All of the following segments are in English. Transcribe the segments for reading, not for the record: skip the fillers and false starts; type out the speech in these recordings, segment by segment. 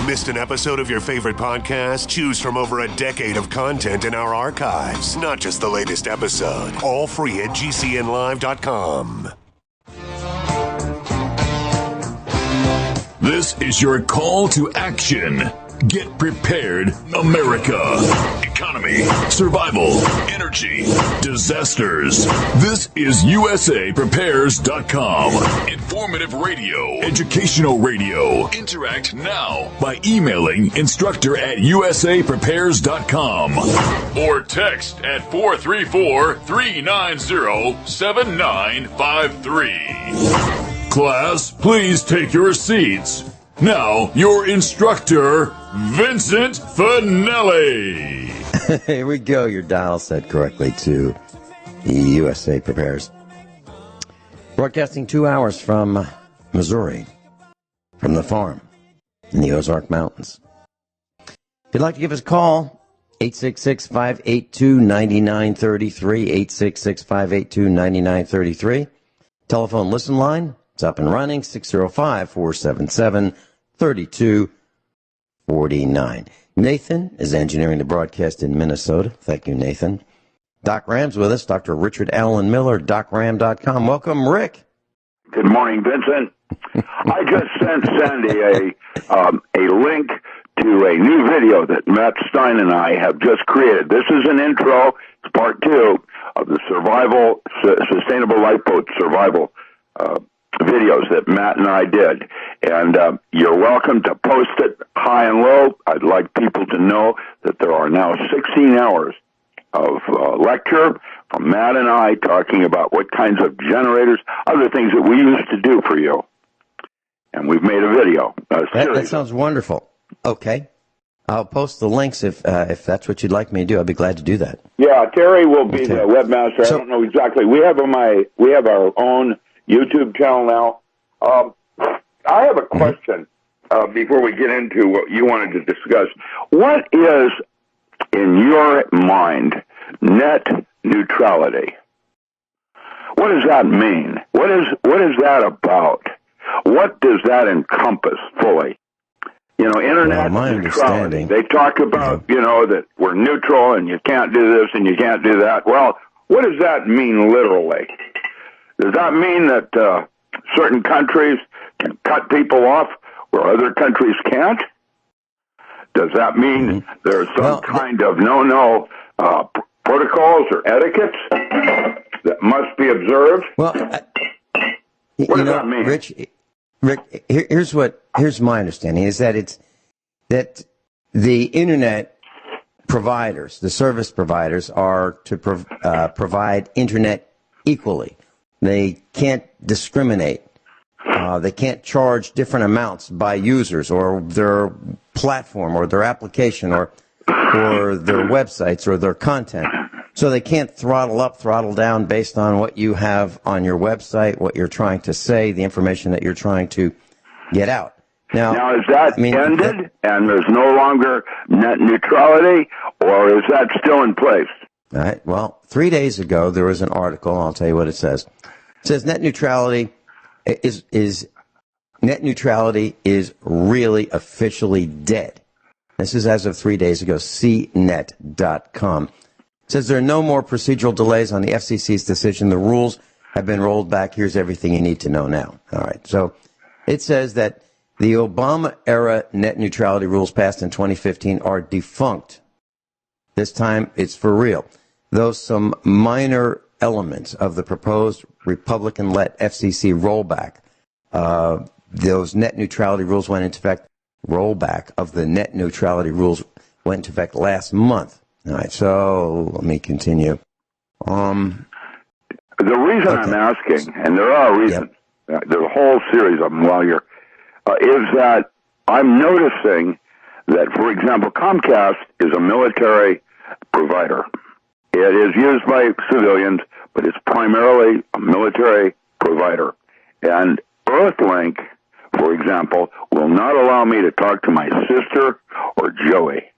Missed an episode of your favorite podcast? Choose from over a decade of content in our archives, not just the latest episode. All free at GCNlive.com. This is your call to action. Get prepared, America. Economy, survival, energy, disasters. This is USAPrepares.com. Informative radio, educational radio. Interact now by emailing instructor@USAPrepares.com or text at 434-390-7953. Class, please take your seats. Now, your instructor, Vincent Finelli. Here we go. Your dial set correctly to USA Prepares. Broadcasting 2 hours from Missouri, from the farm in the Ozark Mountains. If you'd like to give us a call, 866-582-9933, 866-582-9933. Telephone listen line, it's up and running, 605-477-3249. Nathan is engineering the broadcast in Minnesota. Thank you, Nathan. Doc Ram's with us, Dr. Richard Allen Miller, DocRam.com. Welcome, Rick. Good morning, Vincent. I just sent Sandy a link to a new video that Matt Stein and I have just created. This is an intro. It's part 2 of the Sustainable Lifeboat Survival videos that Matt and I did. And you're welcome to post it high and low. I'd like people to know that there are now 16 hours of lecture from Matt and I talking about what kinds of generators, other things that we used to do for you. And we've made a video. That sounds wonderful. Okay. I'll post the links if that's what you'd like me to do. I'd be glad to do that. Yeah, Terry will be the webmaster. I don't know exactly. We have our own YouTube channel now. I have a question before we get into what you wanted to discuss. What is, in your mind, net neutrality? What does that mean? What is that about? What does that encompass fully? Internet neutrality. They talk about, that we're neutral and you can't do this and you can't do that. Well, what does that mean literally? Does that mean that certain countries can cut people off where other countries can't? Does that mean there's some kind of protocols or etiquettes that must be observed? Well, what does that mean? Rick, here's my understanding is that that the internet providers, the service providers, are to provide internet equally. They can't discriminate. They can't charge different amounts by users or their platform or their application or their websites or their content. So they can't throttle up, throttle down based on what you have on your website, what you're trying to say, the information that you're trying to get out. Now is that ended and there's no longer net neutrality, or is that still in place? All right. Well, 3 days ago, there was an article. I'll tell you what it says. It says net neutrality is really officially dead. This is as of 3 days ago, cnet.com. It says there are no more procedural delays on the FCC's decision. The rules have been rolled back. Here's everything you need to know now. All right. So it says that the Obama-era net neutrality rules passed in 2015 are defunct. This time it's for real. Though some minor elements of the proposed Republican-led FCC rollback, those net neutrality rules went into effect. Rollback of the net neutrality rules went into effect last month. All right, so let me continue. The reason I'm asking, and there are reasons, there's a whole series of them while you're, is that I'm noticing that, for example, Comcast is a military provider. It is used by civilians, but it's primarily a military provider. And Earthlink, for example, will not allow me to talk to my sister or Joey.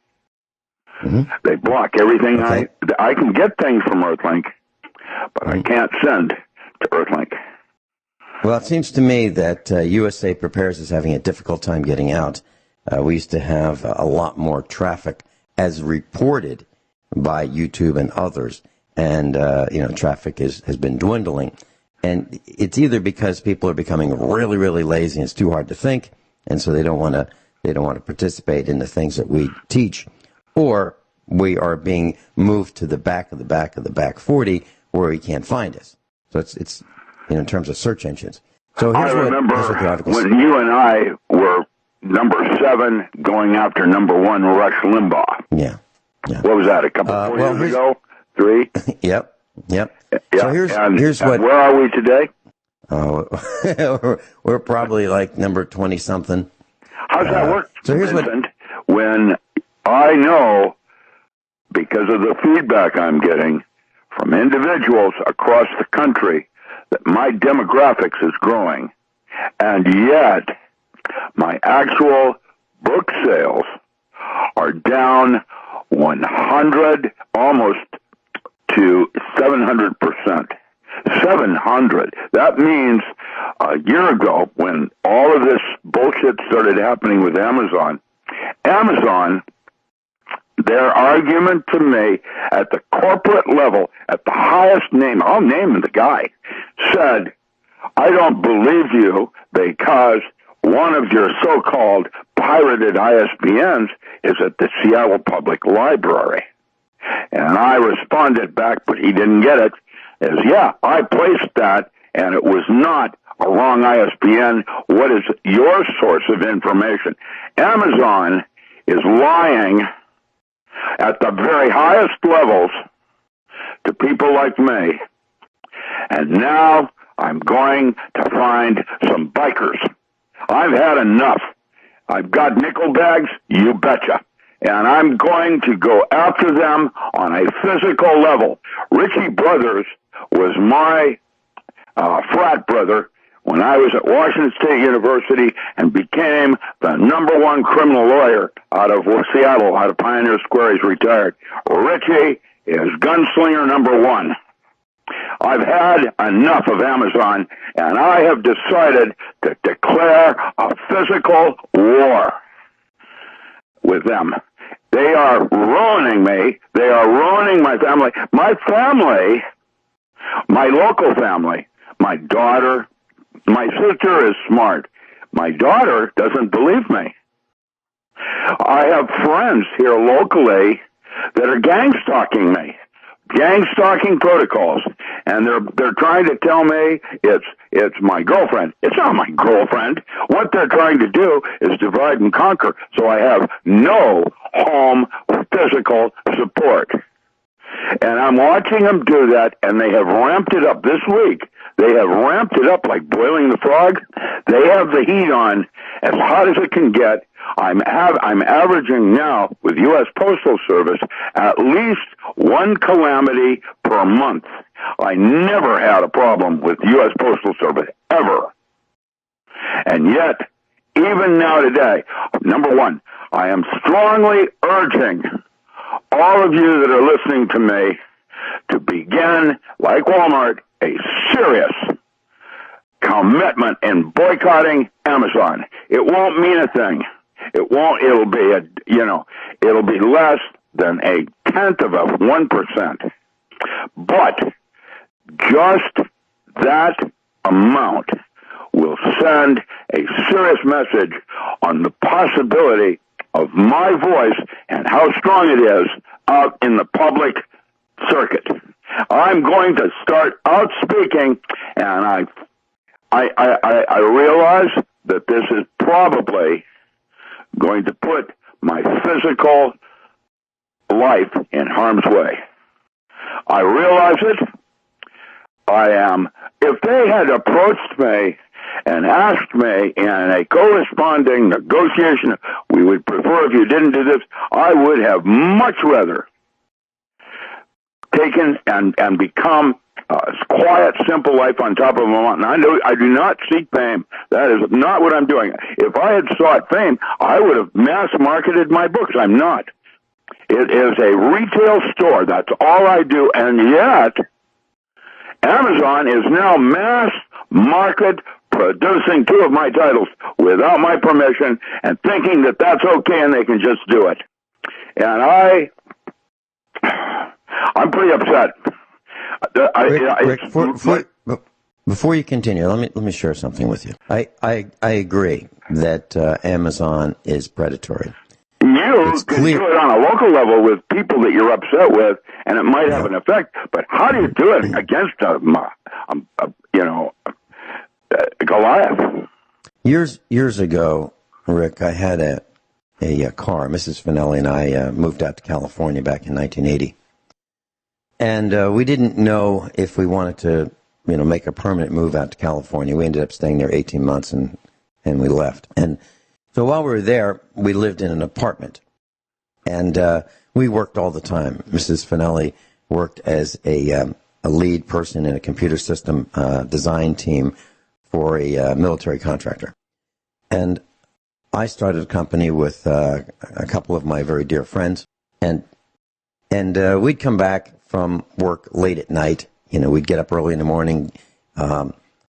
Mm-hmm. They block everything. Okay. I can get things from Earthlink, but I can't send to Earthlink. Well, it seems to me that USA Prepares is having a difficult time getting out. We used to have a lot more traffic as reported by YouTube and others. And, traffic has been dwindling. And it's either because people are becoming really, really lazy and it's too hard to think, and so they don't want to participate in the things that we teach, or we are being moved to the back of the back 40 where he can't find us. So it's in terms of search engines. So here's I remember what the article when says. you and I were number 7 going after number 1 Rush Limbaugh. Yeah. What was that, a couple of years ago? 3? Yep. Yeah. So here's what. Where are we today? We're probably like number 20-something. How's that work, so here's Vincent, when I know, because of the feedback I'm getting from individuals across the country, that my demographics is growing, and yet my actual book sales are down 100, almost to 700%. 700. That means a year ago, when all of this bullshit started happening with Amazon, their argument to me at the corporate level, at the highest name, I'll name the guy, said, I don't believe you because one of your so-called pirated ISBNs is at the Seattle Public Library. And I responded back, but he didn't get it, as, yeah, I placed that, and it was not a wrong ISBN. What is your source of information? Amazon is lying at the very highest levels to people like me. And now I'm going to find some bikers. I've had enough. I've got nickel bags, you betcha. And I'm going to go after them on a physical level. Richie Brothers was my frat brother when I was at Washington State University and became the number 1 criminal lawyer out of Seattle, out of Pioneer Square. He's retired. Richie is gunslinger number 1. I've had enough of Amazon, and I have decided to declare a physical war with them. They are ruining me. They are ruining my family. My family, my local family, my daughter, my sister is smart. My daughter doesn't believe me. I have friends here locally that are gang stalking me. Gang stalking protocols, and they're trying to tell me it's my girlfriend. It's not my girlfriend. What they're trying to do is divide and conquer, so I have no home physical support. And I'm watching them do that, and they have ramped it up this week. They have ramped it up like boiling the frog. They have the heat on as hot as it can get. I'm averaging now with U.S. Postal Service at least 1 calamity per month. I never had a problem with U.S. Postal Service, ever. And yet, even now today, number 1, I am strongly urging all of you that are listening to me to begin, like Walmart, a serious commitment in boycotting Amazon. It won't mean a thing. It'll be less than 0.1%. But just that amount will send a serious message on the possibility of my voice and how strong it is out in the public circuit. I'm going to start out speaking, and I realize that this is probably going to put my physical life in harm's way. I realize it. If they had approached me and asked me in a corresponding negotiation, we would prefer if you didn't do this, I would have much rather taken and become a quiet, simple life on top of a mountain. I do not seek fame. That is not what I'm doing. If I had sought fame, I would have mass-marketed my books. I'm not. It is a retail store. That's all I do. And yet, Amazon is now mass-market producing 2 of my titles without my permission and thinking that that's okay and they can just do it. And I'm pretty upset. Rick, before you continue, let me share something with you. I agree that Amazon is predatory. You can do it on a local level with people that you're upset with, and it might have an effect. But how do you do it against Goliath? Years ago, Rick, I had a car. Mrs. Finelli and I moved out to California back in 1980, and we didn't know if we wanted to, make a permanent move out to California. We ended up staying there 18 months, and we left. And so while we were there, we lived in an apartment, and we worked all the time. Mrs. Finelli worked as a lead person in a computer system design team for a military contractor. And I started a company with a couple of my very dear friends, and we'd come back from work late at night. We'd get up early in the morning.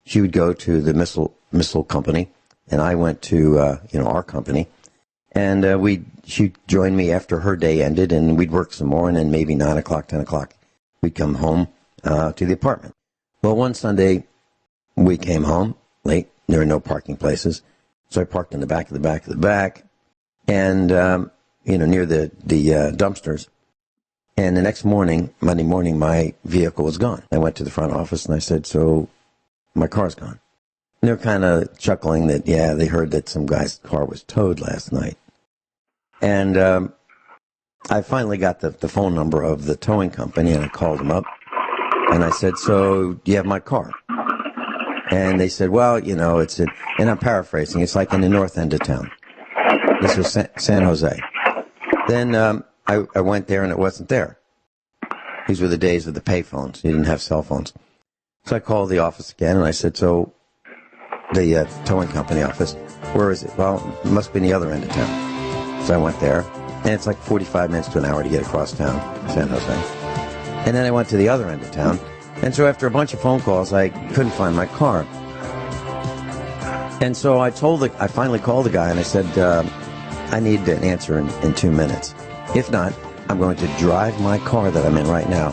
She would go to the missile company, and I went to our company. And she'd join me after her day ended, and we'd work some more, and then maybe 9 o'clock, 10 o'clock, we'd come home to the apartment. Well, one Sunday, we came home late. There were no parking places. So I parked in the back of the back of the back, and, near the dumpsters. And the next morning, Monday morning, my vehicle was gone. I went to the front office, and I said, so my car's gone. And they're kind of chuckling that, they heard that some guy's car was towed last night. And I finally got the phone number of the towing company, and I called them up. And I said, so do you have my car? And they said, well, it's in, and I'm paraphrasing, it's like in the north end of town. This was San Jose. Then I went there, and it wasn't there. These were the days of the payphones. You didn't have cell phones. So I called the office again, and I said, so the towing company office, where is it? Well, it must be in the other end of town. So I went there, and it's like 45 minutes to an hour to get across town, San Jose. And then I went to the other end of town. And so after a bunch of phone calls, I couldn't find my car. And so I finally called the guy, and I said, I need an answer in 2 minutes. If not, I'm going to drive my car that I'm in right now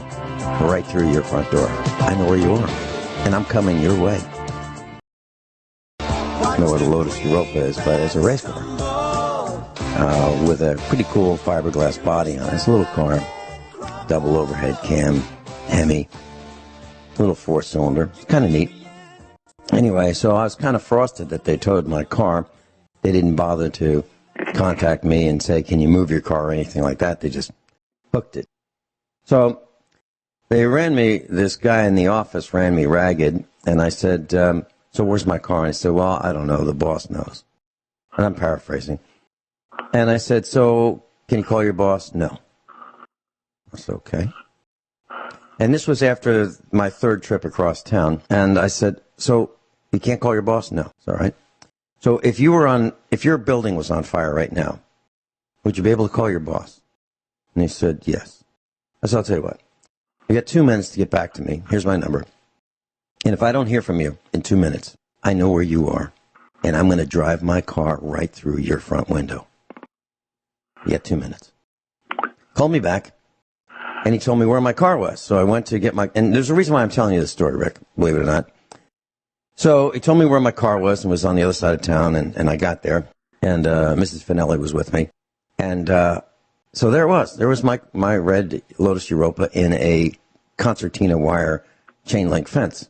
right through your front door. I know where you are, and I'm coming your way. I don't know what a Lotus Europa is, but it's a race car with a pretty cool fiberglass body on it. It's a little car, double overhead cam, Hemi, little 4-cylinder. It's kind of neat. Anyway, so I was kind of frosted that they towed my car. They didn't bother to contact me and say, can you move your car or anything like that. They just hooked it. So this guy in the office ran me ragged, and I said, so where's my car? And he said, well, I don't know. The boss knows. And I'm paraphrasing. And I said, so can you call your boss? No. That's okay. And this was after my 3rd trip across town. And I said, so you can't call your boss? No. It's all right. So if your building was on fire right now, would you be able to call your boss? And he said, yes. I said, I'll tell you what. You got 2 minutes to get back to me. Here's my number. And if I don't hear from you in 2 minutes, I know where you are. And I'm going to drive my car right through your front window. You got 2 minutes. Call me back. And he told me where my car was. So I went to get and there's a reason why I'm telling you this story, Rick, believe it or not. So he told me where my car was and was on the other side of town, and I got there, and Mrs. Finelli was with me. And so there it was. There was my red Lotus Europa in a concertina wire chain link fence.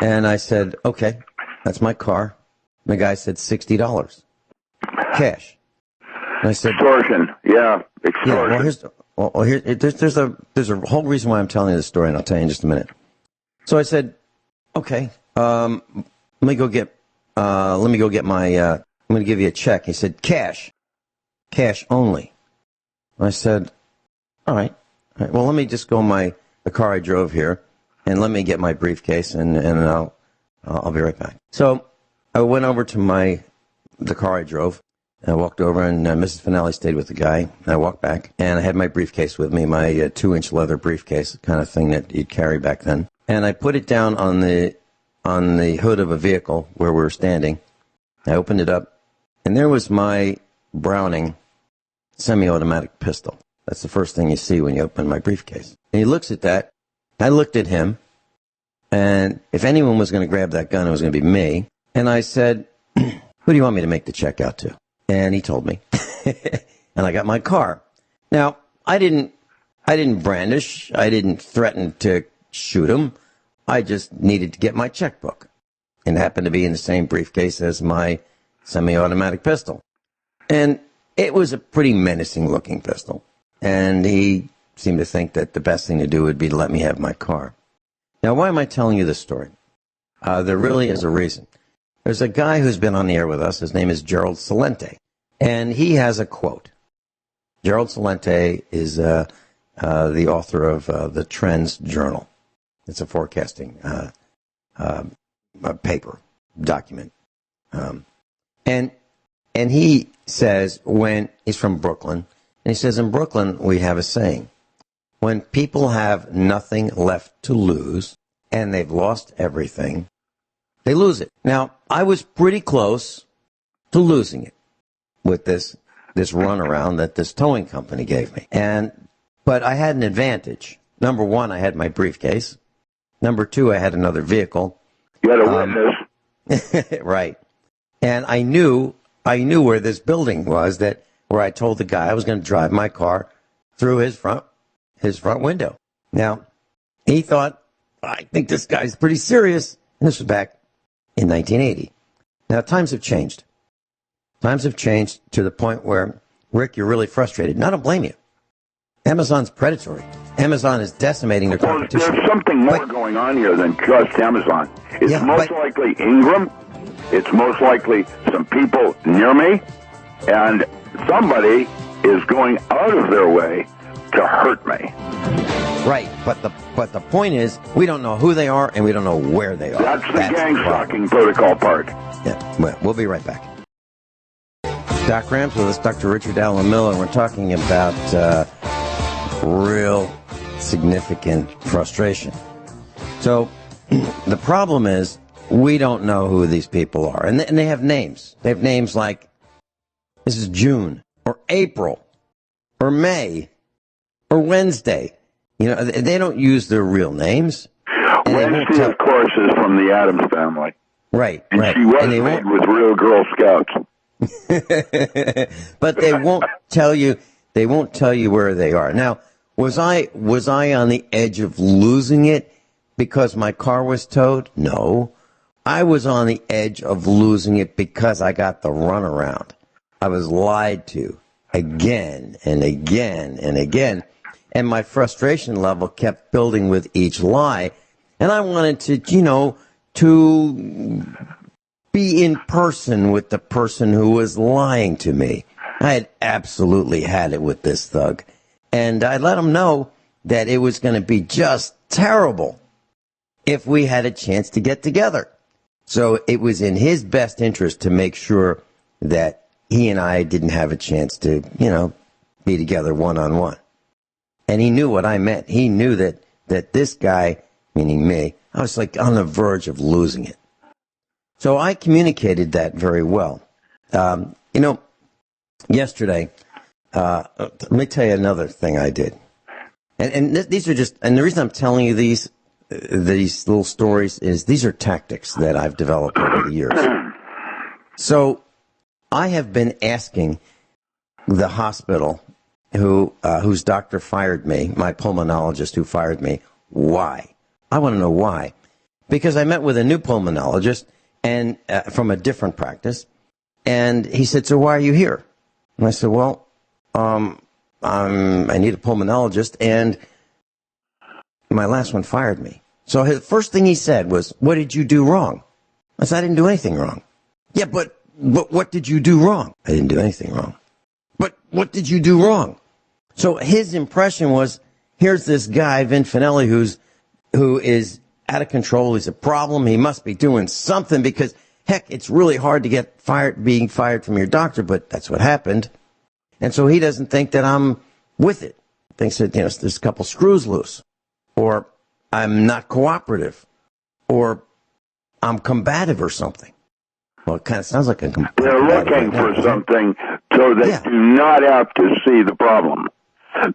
And I said, okay, that's my car. And the guy said $60. Cash. And I said, extortion. Yeah, extortion. Yeah, there's a whole reason why I'm telling you this story, and I'll tell you in just a minute. So I said, okay, let me go get my, I'm going to give you a check. He said, cash only. I said, all right. Well, let me just go the car I drove here, and let me get my briefcase, and I'll be right back. So I went over to the car I drove. I walked over, and Mrs. Finelli stayed with the guy. I walked back, and I had my briefcase with me, my 2-inch leather briefcase, kind of thing that you'd carry back then. And I put it down on the on the hood of a vehicle where we were standing. I opened it up, and there was my Browning semi-automatic pistol. That's the first thing you see when you open my briefcase. And he looks at that. I looked at him, and if anyone was going to grab that gun, it was going to be me. And I said, who do you want me to make the check out to? And he told me. And I got my car. Now, I didn't brandish. I didn't threaten to shoot him. I just needed to get my checkbook. And it happened to be in the same briefcase as my semi-automatic pistol. And it was a pretty menacing-looking pistol. And he seemed to think that the best thing to do would be to let me have my car. Now, why am I telling you this story? There really is a reason. There's a guy who's been on the air with us. His name is Gerald Celente. And he has a quote. Gerald Celente is the author of the Trends Journal. It's a forecasting paper, document. And he says, when he's from Brooklyn, and he says, in Brooklyn, we have a saying, when people have nothing left to lose and they've lost everything, they lose it. Now, I was pretty close to losing it with this runaround that this towing company gave me. But I had an advantage. Number one, I had my briefcase. Number two, I had another vehicle. You had a witness. Right. And I knew where this building was, where I told the guy I was going to drive my car through his front window. Now, he thought, I think this guy's pretty serious. And this was back in 1980. Now, times have changed. Times have changed to the point where, Rick, you're really frustrated. And I don't blame you. Amazon's predatory. Amazon is decimating their competition. There's something more going on here than just Amazon. It's most likely Ingram. It's most likely some people near me. And somebody is going out of their way to hurt me. Right, but the point is, we don't know who they are and we don't know where they are. That's the gang stalking protocol part. Yeah, well, we'll be right back. Doc Rams with us, Dr. Richard Allen Miller, and we're talking about real significant frustration. So the problem is, we don't know who these people are, and they have names. They have names like, this is June, or April, or May, or Wednesday. You know, they don't use their real names. Wednesday, of course, is from the Addams family. Right, and right. she was made with real Girl Scouts. But they won't tell you. They won't tell you where they are. Now, was I on the edge of losing it because my car was towed? No. I was on the edge of losing it because I got the runaround. I was lied to again and again and again. And my frustration level kept building with each lie. And I wanted to, to be in person with the person who was lying to me. I had absolutely had it with this thug. And I let him know that it was going to be just terrible if we had a chance to get together. So it was in his best interest to make sure that he and I didn't have a chance to, be together one-on-one. And he knew what I meant. He knew that this guy, meaning me, I was like on the verge of losing it. So I communicated that very well. Yesterday, let me tell you another thing I did. And these are just, and the reason I'm telling you these little stories is these are tactics that I've developed over the years. So I have been asking the hospital whose doctor fired me, my pulmonologist who fired me, why? I want to know why. Because I met with a new pulmonologist and from a different practice, and he said, so why are you here? And I said, well, I need a pulmonologist, and my last one fired me. So the first thing he said was, what did you do wrong? I said, I didn't do anything wrong. Yeah, but what did you do wrong? I didn't do anything wrong. But what did you do wrong? So his impression was, here's this guy, Finelli, who is out of control. He's a problem. He must be doing something because, heck, it's really hard to get being fired from your doctor, but that's what happened. And so he doesn't think that I'm with it. Thinks that, there's a couple screws loose, or I'm not cooperative, or I'm combative or something. Well, it kind of sounds like a They're looking for something so they do not have to see the problem.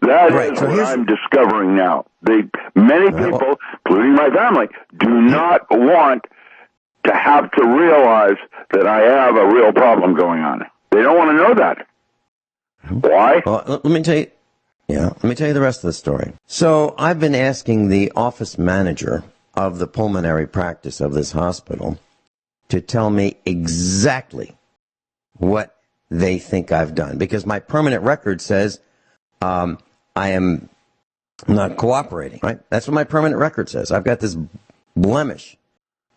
That is what I'm discovering now. Many people, including my family, do not want to have to realize that I have a real problem going on. They don't want to know that. Why? Well, let me tell you. Yeah, let me tell you the rest of the story. So I've been asking the office manager of the pulmonary practice of this hospital to tell me exactly what they think I've done, because my permanent record says I am not cooperating, right? That's what my permanent record says. I've got this blemish,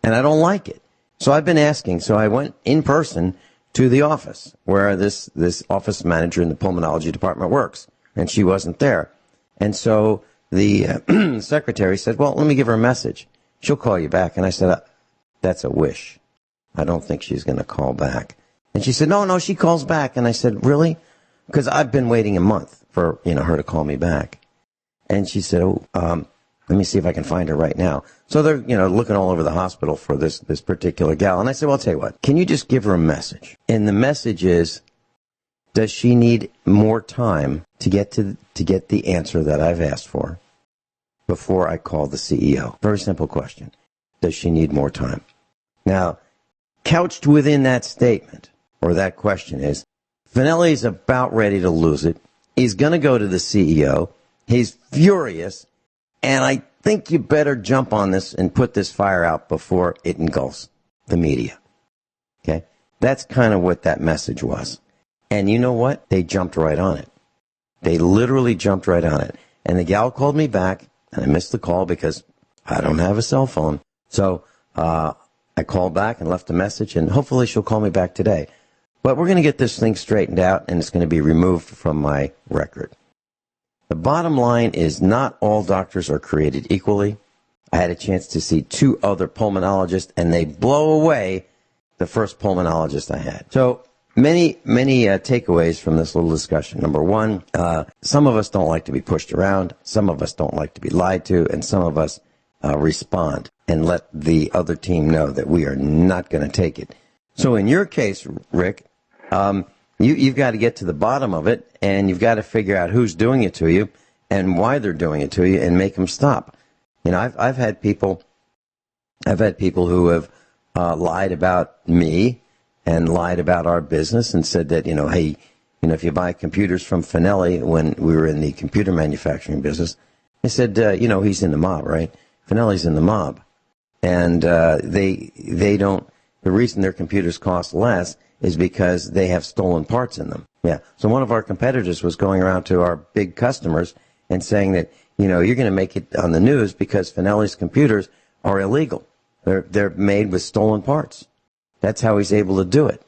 and I don't like it. So I've been asking. So I went in person to the office where this office manager in the pulmonology department works, and she wasn't there. And so the secretary said, well, let me give her a message. She'll call you back. And I said, that's a wish. I don't think she's going to call back. And she said, no, she calls back. And I said, really? Because I've been waiting a month for, her to call me back. And she said, let me see if I can find her right now. So they're, looking all over the hospital for this particular gal. And I said, well, I'll tell you what, can you just give her a message? And the message is, does she need more time to get the answer that I've asked for before I call the CEO? Very simple question. Does she need more time? Now, couched within that statement or that question is, Finelli's about ready to lose it. He's going to go to the CEO. He's furious. And I think you better jump on this and put this fire out before it engulfs the media. Okay? That's kind of what that message was. And you know what? They jumped right on it. They literally jumped right on it. And the gal called me back, and I missed the call because I don't have a cell phone. So I called back and left a message, and hopefully she'll call me back today. But we're going to get this thing straightened out, and it's going to be removed from my record. The bottom line is not all doctors are created equally. I had a chance to see 2 other pulmonologists, and they blow away the first pulmonologist I had. So many takeaways from this little discussion. Number one, some of us don't like to be pushed around. Some of us don't like to be lied to. And some of us respond and let the other team know that we are not going to take it. So in your case, Rick, you've got to get to the bottom of it, and you've got to figure out who's doing it to you and why they're doing it to you, and make them stop. I've had people who have lied about me and lied about our business and said that, hey, if you buy computers from Finelli, when we were in the computer manufacturing business, they said, he's in the mob, right? Finelli's in the mob. And they don't, the reason their computers cost less is because they have stolen parts in them. Yeah. So one of our competitors was going around to our big customers and saying that, you're going to make it on the news because Finelli's computers are illegal. They're made with stolen parts. That's how he's able to do it.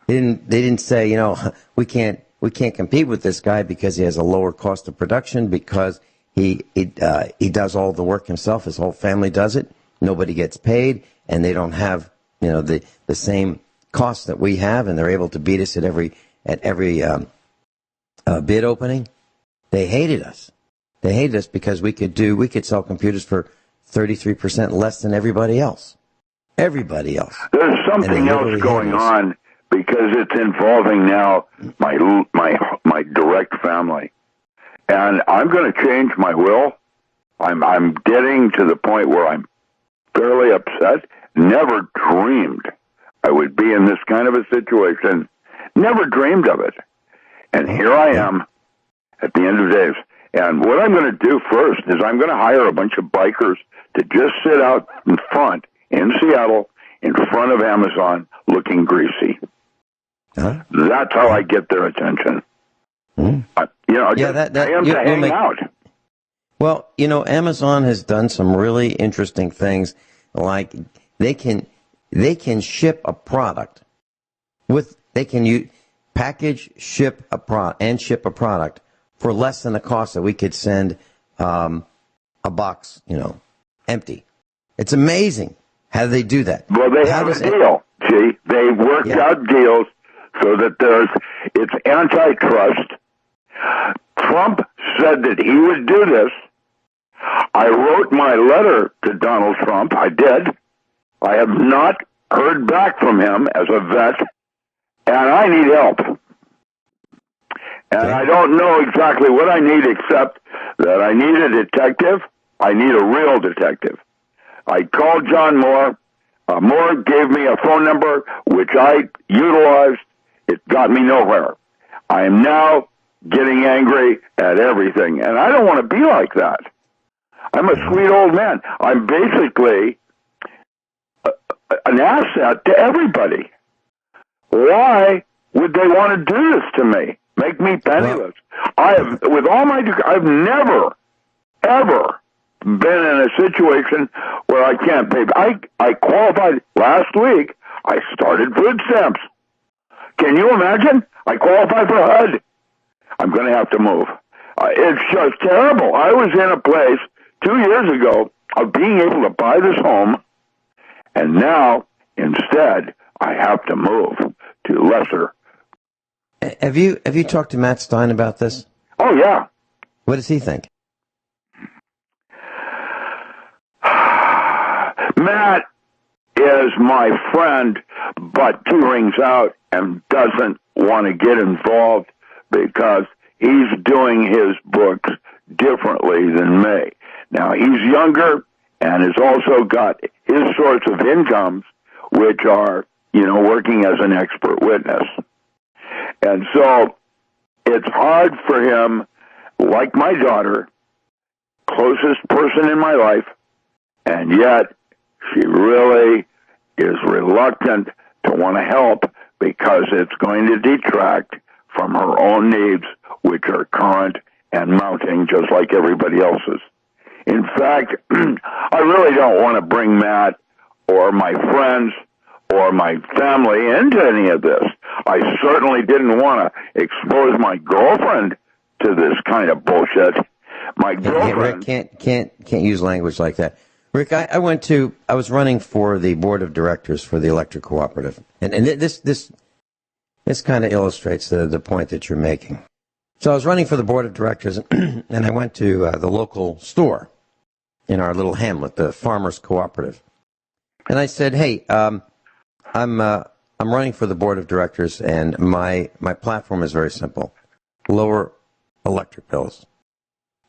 They didn't say, we can't compete with this guy because he has a lower cost of production, because he does all the work himself. His whole family does it. Nobody gets paid, and they don't have, the same costs that we have, and they're able to beat us at every bid opening. They hated us. They hated us because we could sell computers for 33% less than everybody else. Everybody else. There's something else going on, because it's involving now my direct family, and I'm going to change my will. I'm getting to the point where I'm fairly upset. Never dreamed I would be in this kind of a situation. Never dreamed of it, and here I am at the end of days. And what I'm going to do first is I'm going to hire a bunch of bikers to just sit out in front in Seattle, in front of Amazon, looking greasy. Huh? That's how I get their attention. Hang out. Well, Amazon has done some really interesting things. Like they can ship a product package, ship a product for less than the cost that we could send a box, empty. It's amazing. How do they do that? Well, they have a deal. See, they worked out deals so that it's antitrust. Trump said that he would do this. I wrote my letter to Donald Trump. I did. I have not heard back from him as a vet, and I need help. And I don't know exactly what I need, except that I need a detective. I need a real detective. I called John Moore. Moore gave me a phone number, which I utilized. It got me nowhere. I am now getting angry at everything, and I don't want to be like that. I'm a sweet old man. I'm basically an asset to everybody. Why would they want to do this to me? Make me penniless? With all my, I've never, ever been in a situation where I can't pay. I qualified last week. I started food stamps. Can you imagine? I qualified for HUD. I'm going to have to move. It's just terrible. I was in a place 2 years ago of being able to buy this home, and now, instead, I have to move to lesser. Have you talked to Matt Stein about this? Oh, yeah. What does he think? Matt is my friend, but two rings out and doesn't want to get involved because he's doing his books differently than me. Now, he's younger and has also got his source of incomes, which are, working as an expert witness. And so it's hard for him, like my daughter, closest person in my life, and yet she really is reluctant to want to help because it's going to detract from her own needs, which are current and mounting just like everybody else's. In fact, I really don't want to bring Matt or my friends or my family into any of this. I certainly didn't want to expose my girlfriend to this kind of bullshit. My girlfriend... Rick, can't use language like that. Rick, I was running for the board of directors for the electric cooperative. And this kind of illustrates the point that you're making. So I was running for the board of directors, and I went to the local store in our little hamlet, the Farmers Cooperative. And I said, hey, I'm running for the board of directors, and my platform is very simple. Lower electric bills.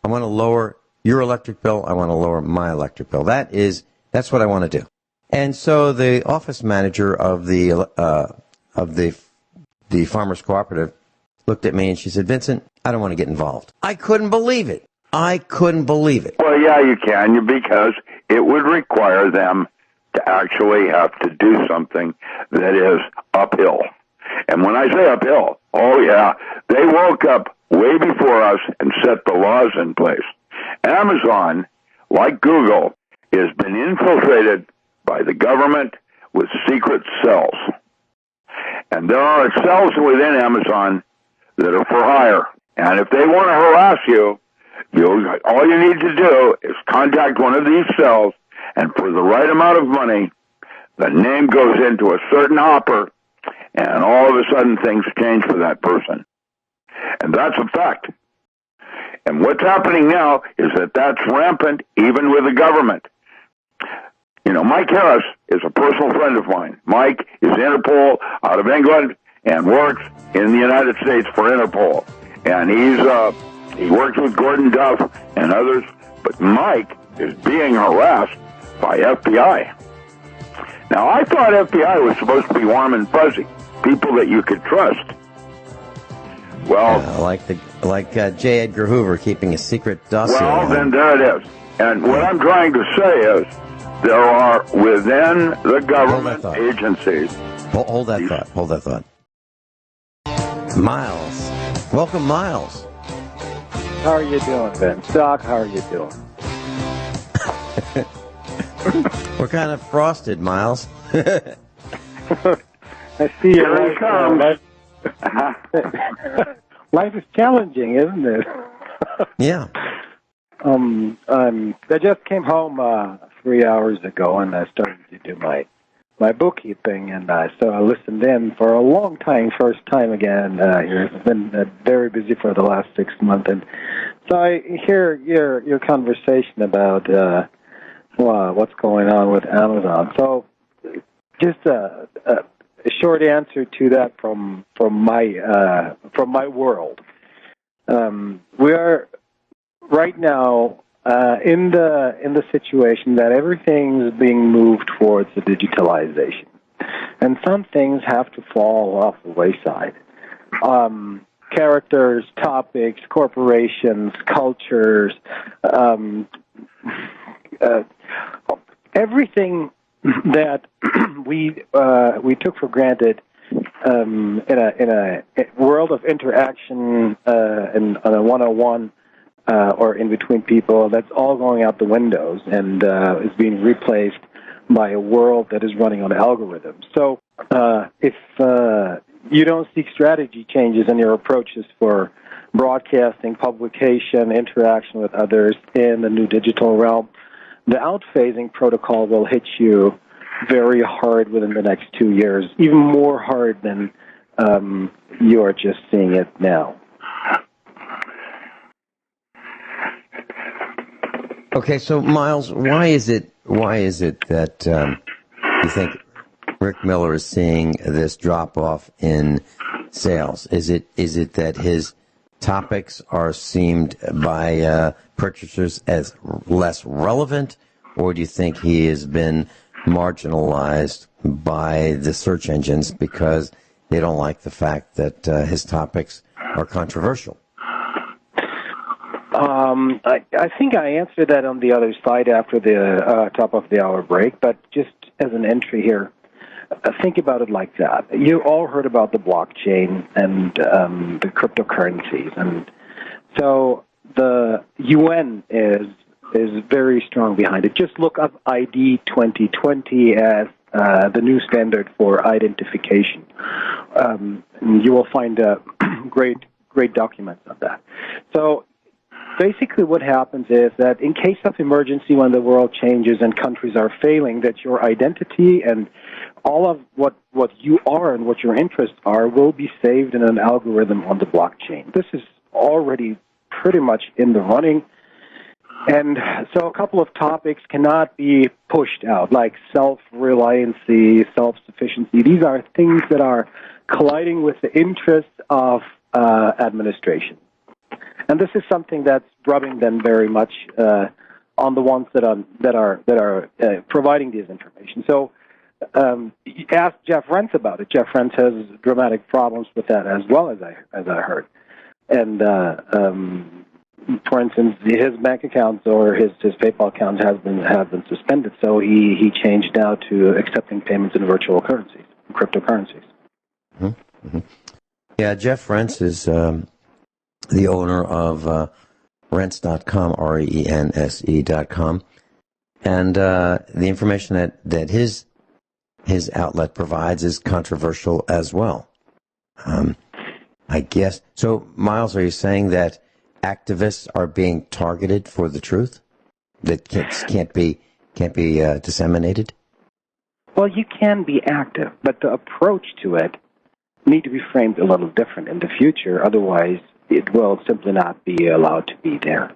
I want to lower your electric bill. I want to lower my electric bill. That's what I want to do. And so the office manager of the Farmers Cooperative looked at me and she said, Vincent, I don't want to get involved. I couldn't believe it. Well, yeah, you can, because it would require them to actually have to do something that is uphill. And when I say uphill, oh yeah, they woke up way before us and set the laws in place. Amazon, like Google, has been infiltrated by the government with secret cells. And there are cells within Amazon that are for hire. And if they want to harass you, all you need to do is contact one of these cells, and for the right amount of money, the name goes into a certain hopper, and all of a sudden things change for that person. And that's a fact. And what's happening now is that that's rampant even with the government. Mike Harris is a personal friend of mine. Mike is Interpol out of England and works in the United States for Interpol. And he works with Gordon Duff and others, but Mike is being harassed by FBI. Now, I thought FBI was supposed to be warm and fuzzy, people that you could trust. Well, like J. Edgar Hoover keeping a secret dossier. Well, then there it is. And what I'm trying to say is there are within the government agencies. Hold that thought. Miles. Welcome, Miles. How are you doing, Ben? Doc, how are you doing? We're kind of frosted, Miles. I see you. Here he comes. Life is challenging, isn't it? Yeah. I just came home 3 hours ago, and I started to do my bookkeeping, and so I listened in for a long time, first time again here. I've been very busy for the last 6 months, and so I hear your conversation about what's going on with Amazon. So Just a short answer to that from my world. We are right now in the situation that everything's being moved towards the digitalization, and some things have to fall off the wayside. Characters, topics, corporations, cultures, everything that we took for granted in a world of interaction and on a one-on-one or in between people, that's all going out the windows and is being replaced by a world that is running on algorithms. So if you don't seek strategy changes in your approaches for broadcasting, publication, interaction with others in the new digital realm, the outphasing protocol will hit you very hard within the next 2 years, even more hard than you're just seeing it now. Okay, so Miles, why is it that you think Rick Miller is seeing this drop off in sales? Is it that his topics are seemed by purchasers as less relevant, or do you think he has been marginalized by the search engines because they don't like the fact that his topics are controversial? I think I answered that on the other side after the top of the hour break, but just as an entry here, think about it like that. You all heard about the blockchain and the cryptocurrencies, and so the UN is very strong behind it. Just look up ID 2020 as the new standard for identification. And you will find great documents of that. So basically what happens is that in case of emergency, when the world changes and countries are failing, that your identity and all of what you are and what your interests are will be saved in an algorithm on the blockchain. This is already pretty much in the running. And so a couple of topics cannot be pushed out, like self-reliancy, self-sufficiency. These are things that are colliding with the interests of administration. And this is something that's rubbing them very much on the ones that are providing this information. So ask Jeff Rense about it. Jeff Rense has dramatic problems with that as well, as I heard. And for instance, his bank accounts or his PayPal account have been suspended. So he changed now to accepting payments in virtual currencies, cryptocurrencies. Mm-hmm. Yeah, Jeff Rense is the owner of Rense.com, RENSE.com, and the information that his outlet provides is controversial as well. I guess so. Miles, are you saying that activists are being targeted for the truth that can't be disseminated? Well, you can be active, but the approach to it need to be framed a little different in the future. Otherwise, it will simply not be allowed to be there.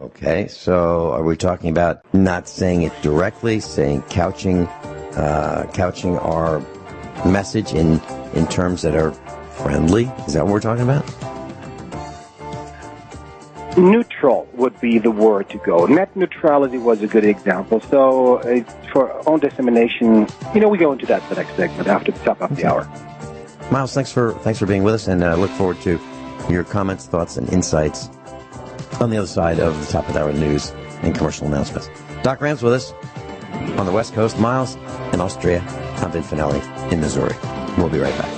Okay, so are we talking about not saying it directly, couching our message in terms that are friendly? Is that what we're talking about? Neutral would be the word to go. Net neutrality was a good example. So for own dissemination, we go into that the next segment after the top of the hour. Miles, thanks for being with us, and look forward to your comments, thoughts, and insights on the other side of the top of the hour news and commercial announcements. Doc Ram's with us on the West Coast, Miles in Austria. I'm Vin Finelli in Missouri. We'll be right back.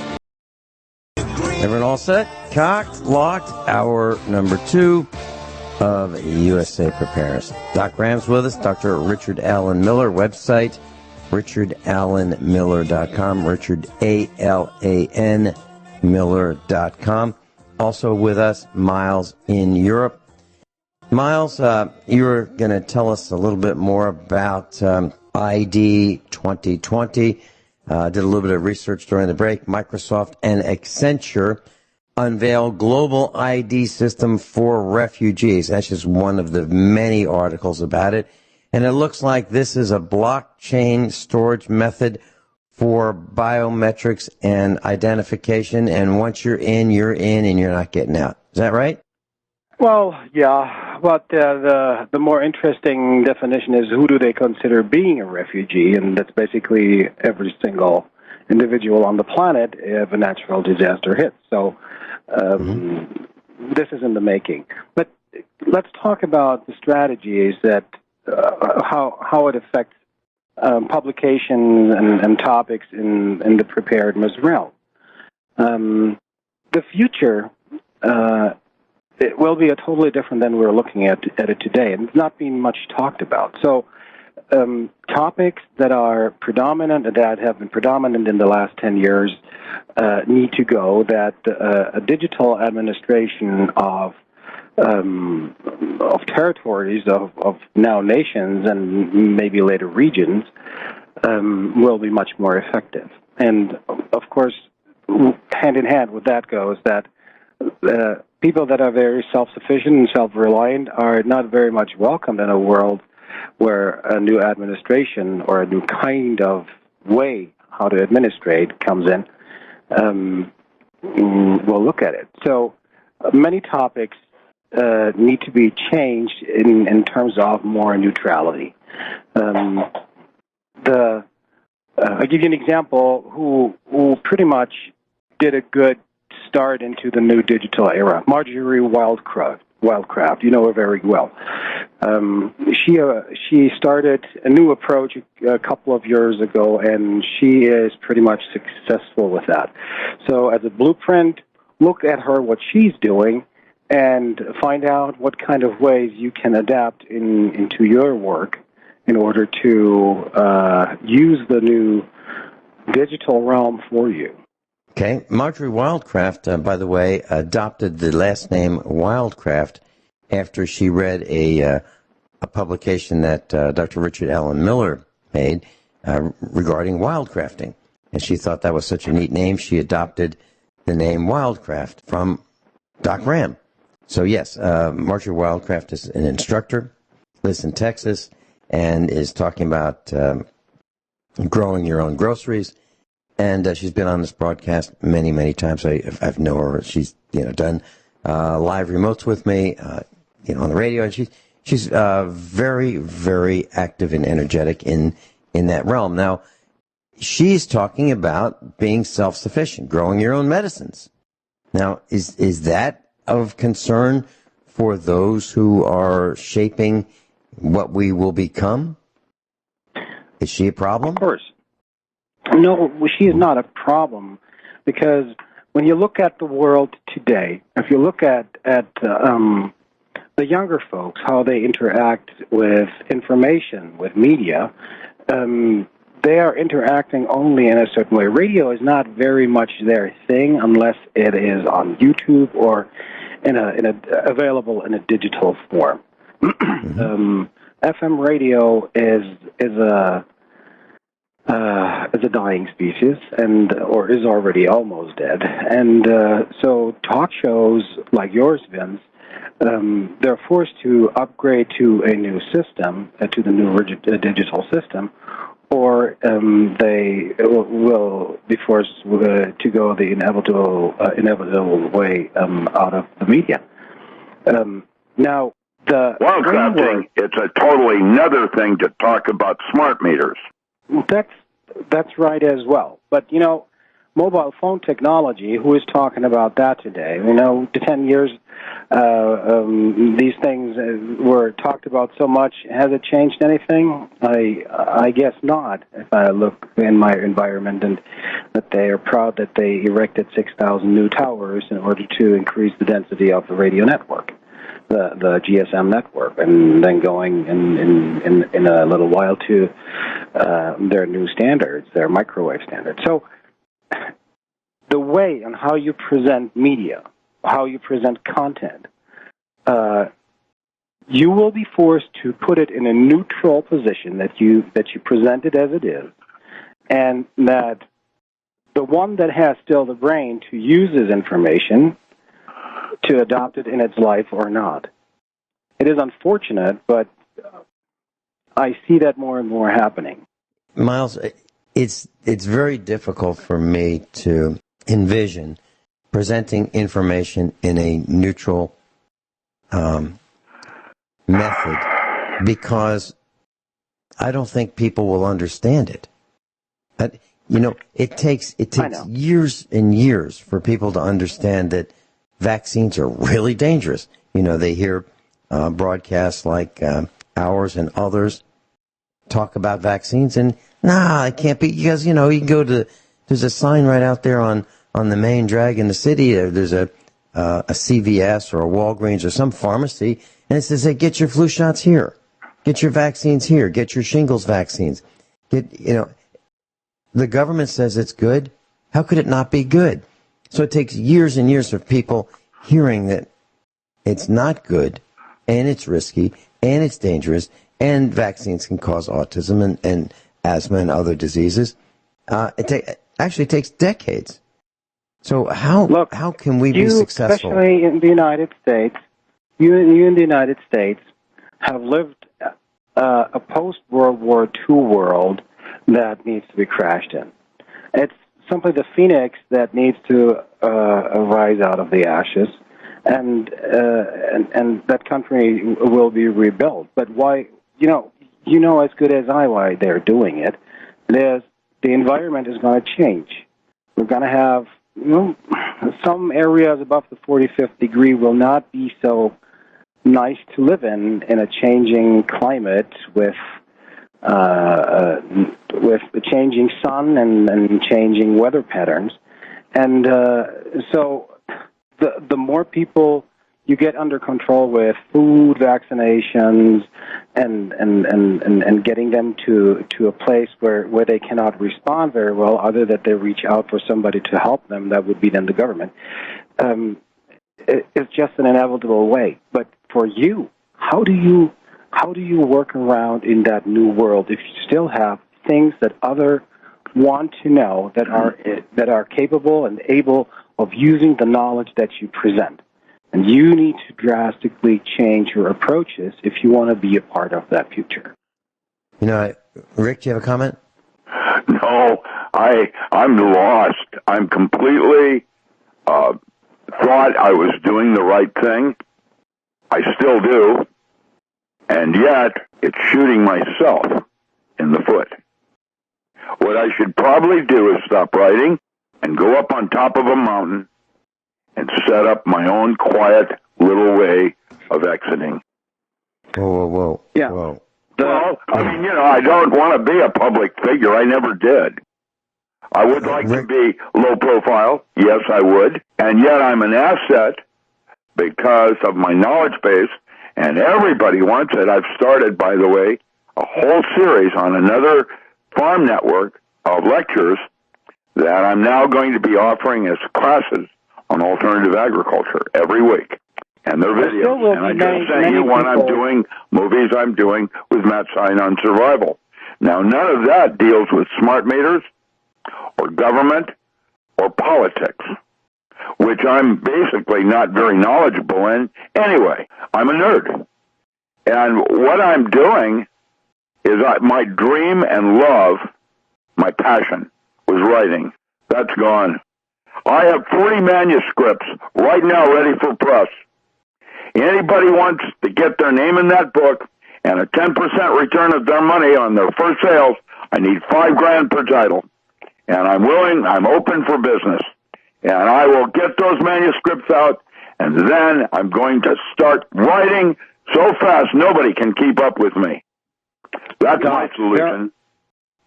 Everyone all set? Cocked, locked, hour number 2 of USA Prepares. Doc Ram's with us, Dr. Richard Allen Miller, website, richardallenmiller.com, Richard, A-L-A-N, Miller.com. Also with us, Miles in Europe. Miles, you were going to tell us a little bit more about ID 2020. Did a little bit of research during the break. Microsoft and Accenture unveil global ID system for refugees. That's just one of the many articles about it. And it looks like this is a blockchain storage method for biometrics and identification, and once you're in, and you're not getting out. Is that right? Well, yeah, but the more interesting definition is who do they consider being a refugee, and that's basically every single individual on the planet if a natural disaster hits. So this is in the making. But let's talk about the strategies that how it affects publications and topics in the preparedness realm. The future it will be a totally different than we're looking at it today, and it's not being much talked about. So topics that are predominant, that have been predominant in the last 10 years, need to go, that a digital administration of territories, of now nations and maybe later regions, will be much more effective. And, of course, hand in hand with that goes that people that are very self-sufficient and self-reliant are not very much welcomed in a world where a new administration or a new kind of way how to administrate comes in. We'll look at it. So many topics need to be changed in terms of more neutrality. I'll give you an example who pretty much did a good start into the new digital era. Marjorie Wildcraft, you know her very well. She started a new approach a couple of years ago, and she is pretty much successful with that. So as a blueprint, look at her, what she's doing, and find out what kind of ways you can adapt into your work in order to use the new digital realm for you. Okay. Marjorie Wildcraft, by the way, adopted the last name Wildcraft after she read a publication that Dr. Richard Allen Miller made regarding wildcrafting. And she thought that was such a neat name, she adopted the name Wildcraft from Doc Ram. So, yes, Marjorie Wildcraft is an instructor, lives in Texas, and is talking about growing your own groceries. And she's been on this broadcast many, many times. I've known her. She's done live remotes with me, on the radio, and she's very, very active and energetic in that realm. Now, she's talking about being self-sufficient, growing your own medicines. Now, is that of concern for those who are shaping what we will become? Is she a problem? Of course. No, she is not a problem, because when you look at the world today, if you look at the younger folks, how they interact with information, with media, they are interacting only in a certain way. Radio is not very much their thing unless it is on YouTube or available in a digital form. FM radio is a dying species, or is already almost dead. And so talk shows like yours, Vince, they're forced to upgrade to a new system, to the new digital system, or they will be forced to go the inevitable way out of the media. Now, the wildcrafting, it's a totally another thing to talk about smart meters. That's right as well. But, mobile phone technology, who is talking about that today? 10 years, these things were talked about so much. Has it changed anything? I guess not, if I look in my environment, and that they are proud that they erected 6,000 new towers in order to increase the density of the radio network, the GSM network, and then going in a little while to their new standards, their microwave standards. So the way and how you present media, how you present content, you will be forced to put it in a neutral position, that you present it as it is, and that the one that has still the brain to use this information to adopt it in its life or not. It is unfortunate, but I see that more and more happening. Miles, it's very difficult for me to envision presenting information in a neutral method, because I don't think people will understand it. It takes years and years for people to understand that vaccines are really dangerous. They hear broadcasts like ours and others talk about vaccines, and it can't be, because you can go to, there's a sign right out there on the main drag in the city. There's a CVS or a Walgreens or some pharmacy, and it says, hey, get your flu shots here, get your vaccines here, get your shingles vaccines. The government says it's good. How could it not be good? So it takes years and years of people hearing that it's not good, and it's risky, and it's dangerous, and vaccines can cause autism and asthma and other diseases. It actually takes decades. So how can we be successful? Especially in the United States, you in the United States have lived a post-World War II world that needs to be crashed in. It's simply the phoenix that needs to rise out of the ashes, and that country will be rebuilt. But why? You know as good as I why they're doing it. The environment is going to change. We're going to have some areas above the 45th degree will not be so nice to live in a changing climate with the changing sun and changing weather patterns. And so the more people you get under control with food, vaccinations, and getting them to a place where they cannot respond very well, other that they reach out for somebody to help them, that would be then the government. It's just an inevitable way. But for you, how do you work around in that new world if you still have things that other want to know, that are capable and able of using the knowledge that you present? And you need to drastically change your approaches if you want to be a part of that future. Rick, do you have a comment? No, I'm lost. I'm completely thought I was doing the right thing. I still do. And yet, it's shooting myself in the foot. What I should probably do is stop writing and go up on top of a mountain and set up my own quiet little way of exiting. Whoa. Yeah. Whoa. Well, I don't want to be a public figure. I never did. I would like to be low profile. Yes, I would. And yet I'm an asset because of my knowledge base, and everybody wants it. I've started, by the way, a whole series on another farm network of lectures that I'm now going to be offering as classes on alternative agriculture every week. And they're videos. And I just sent you one I'm doing, movies I'm doing with Matt Stein on survival. Now, none of that deals with smart meters or government or politics, which I'm basically not very knowledgeable in. Anyway, I'm a nerd. And what I'm doing is my dream and love, my passion, was writing. That's gone. I have 40 manuscripts right now ready for press. Anybody wants to get their name in that book and a 10% return of their money on their first sales, I need $5,000 per title. And I'm open for business. And I will get those manuscripts out, and then I'm going to start writing so fast nobody can keep up with me. That's my solution.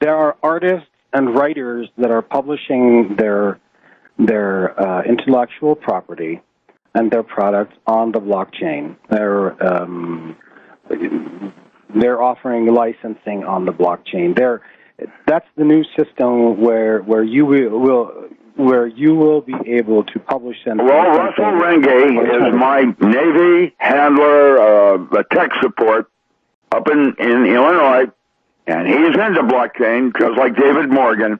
There are artists and writers that are publishing their intellectual property and their products on the blockchain. They're offering licensing on the blockchain. That's the new system where you will be able to publish them. Well, Russell Renge is my Navy handler, tech support up in Illinois, and he's into blockchain just like David Morgan.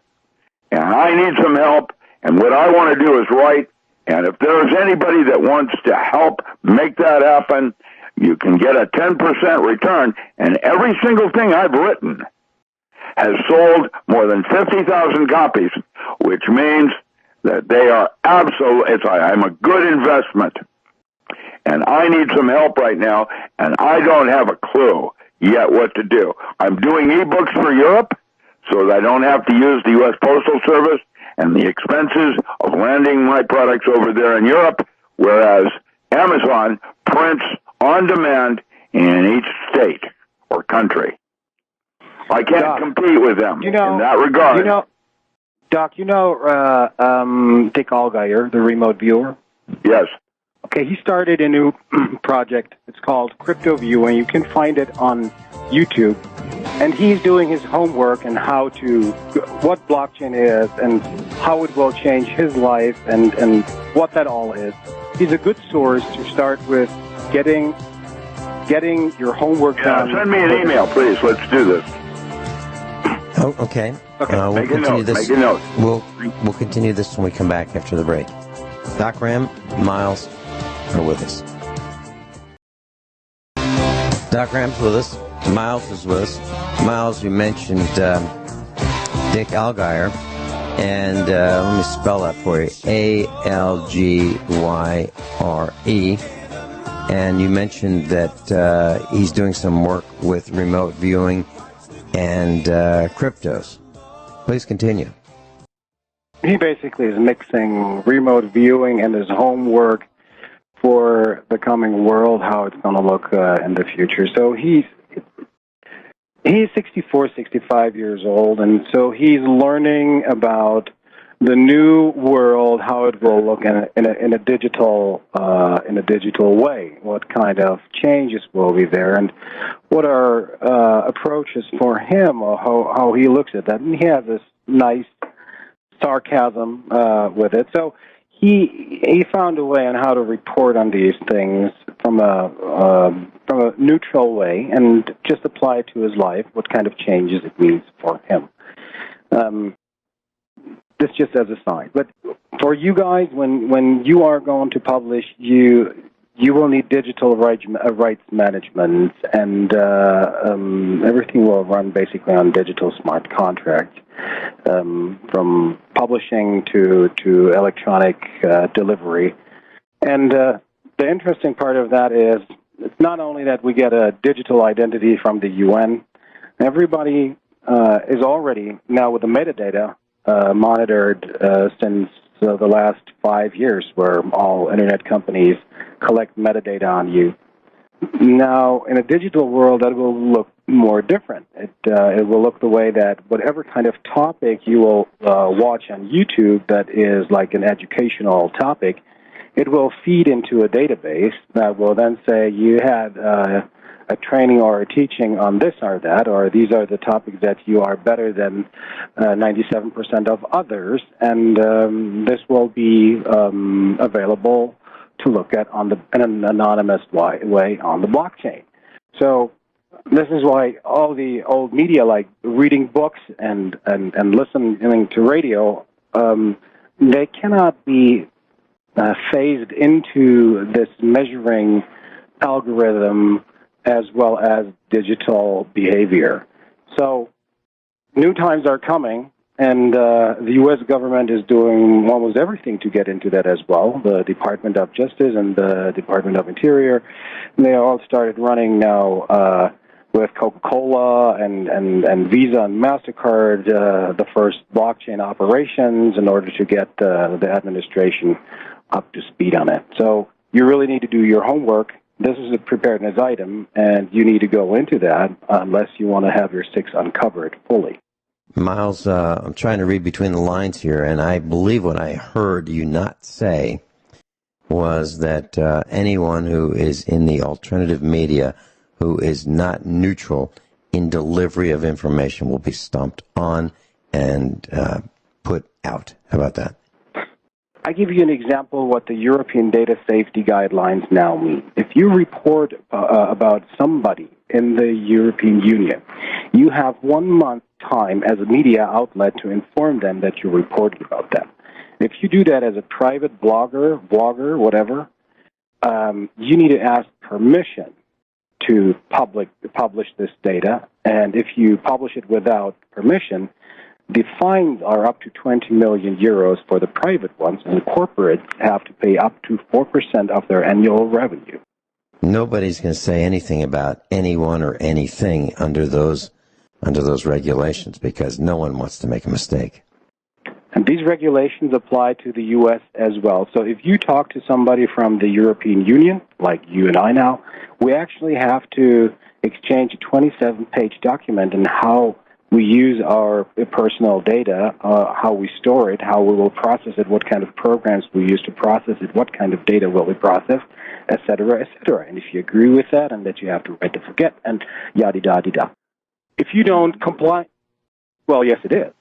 And I need some help, and what I want to do is write. And if there's anybody that wants to help make that happen, you can get a 10% return. And every single thing I've written has sold more than 50,000 copies, which means that they are I'm a good investment. And I need some help right now, and I don't have a clue yet what to do. I'm doing ebooks for Europe so that I don't have to use the U.S. Postal Service and the expenses of landing my products over there in Europe, whereas Amazon prints on demand in each state or country. I can't compete with them in that regard. Doc, Dick Allgeier, the remote viewer? Yes. Okay, he started a new project. It's called Crypto View, and you can find it on YouTube. And he's doing his homework and what blockchain is and how it will change his life and what that all is. He's a good source to start with getting your homework done. Send me an email, please. Let's do this. Oh, okay. We'll Make continue this. Make a note. We'll continue this when we come back after the break. Doc Ram, Miles are with us. Doc Ram's with us. Miles is with us. Miles, you mentioned Dick Allgeier, and let me spell that for you. Algyre. And you mentioned that he's doing some work with remote viewing and cryptos. Please continue. He basically is mixing remote viewing and his homework for the coming world, how it's going to look in the future. So he's 64, 65 years old, and so he's learning about the new world, how it will look in a digital way. What kind of changes will be there, and what are approaches for him, or how he looks at that. And he has this nice sarcasm with it. So he found a way on how to report on these things from a neutral way and just apply it to his life, what kind of changes it means for him. This just as a sign. But for you guys, when you are going to publish, you will need digital rights management, and everything will run basically on digital smart contracts, from publishing to electronic delivery. And the interesting part of that is it's not only that we get a digital identity from the UN. Everybody is already now with the metadata monitored since the last 5 years, where all internet companies collect metadata on you. Now, in a digital world, that will look more different. It will look the way that whatever kind of topic you will watch on YouTube that is like an educational topic, it will feed into a database that will then say you had a training or a teaching on this or that, or these are the topics that you are better than 97% of others, and this will be available to look at in an anonymous way on the blockchain. So this is why all the old media, like reading books and listening to radio, they cannot be phased into this measuring algorithm as well as digital behavior. So new times are coming, and the U.S. government is doing almost everything to get into that as well. The Department of Justice and the Department of Interior, and they all started running now with Coca-Cola and Visa and MasterCard, the first blockchain operations in order to get the administration up to speed on it. So you really need to do your homework. This is a preparedness item, and you need to go into that unless you want to have your sticks uncovered fully. Miles, I'm trying to read between the lines here, and I believe what I heard you not say was that anyone who is in the alternative media who is not neutral in delivery of information will be stomped on and put out. How about that? I give you an example of what the European Data Safety Guidelines now mean. If you report about somebody in the European Union, you have 1 month time as a media outlet to inform them that you're reporting about them. If you do that as a private blogger, whatever, you need to ask permission to publish this data, and if you publish it without permission, the fines are up to 20 million euros for the private ones, and the corporates have to pay up to 4% of their annual revenue. Nobody's going to say anything about anyone or anything under those regulations because no one wants to make a mistake. And these regulations apply to the U.S. as well. So if you talk to somebody from the European Union, like you and I now, we actually have to exchange a 27-page document on how we use our personal data, how we store it, how we will process it, what kind of programs we use to process it, what kind of data will we process, et cetera, et cetera. And if you agree with that, and that you have to write the forget, and yada-da-da-da. If you don't comply, well, yes, it is.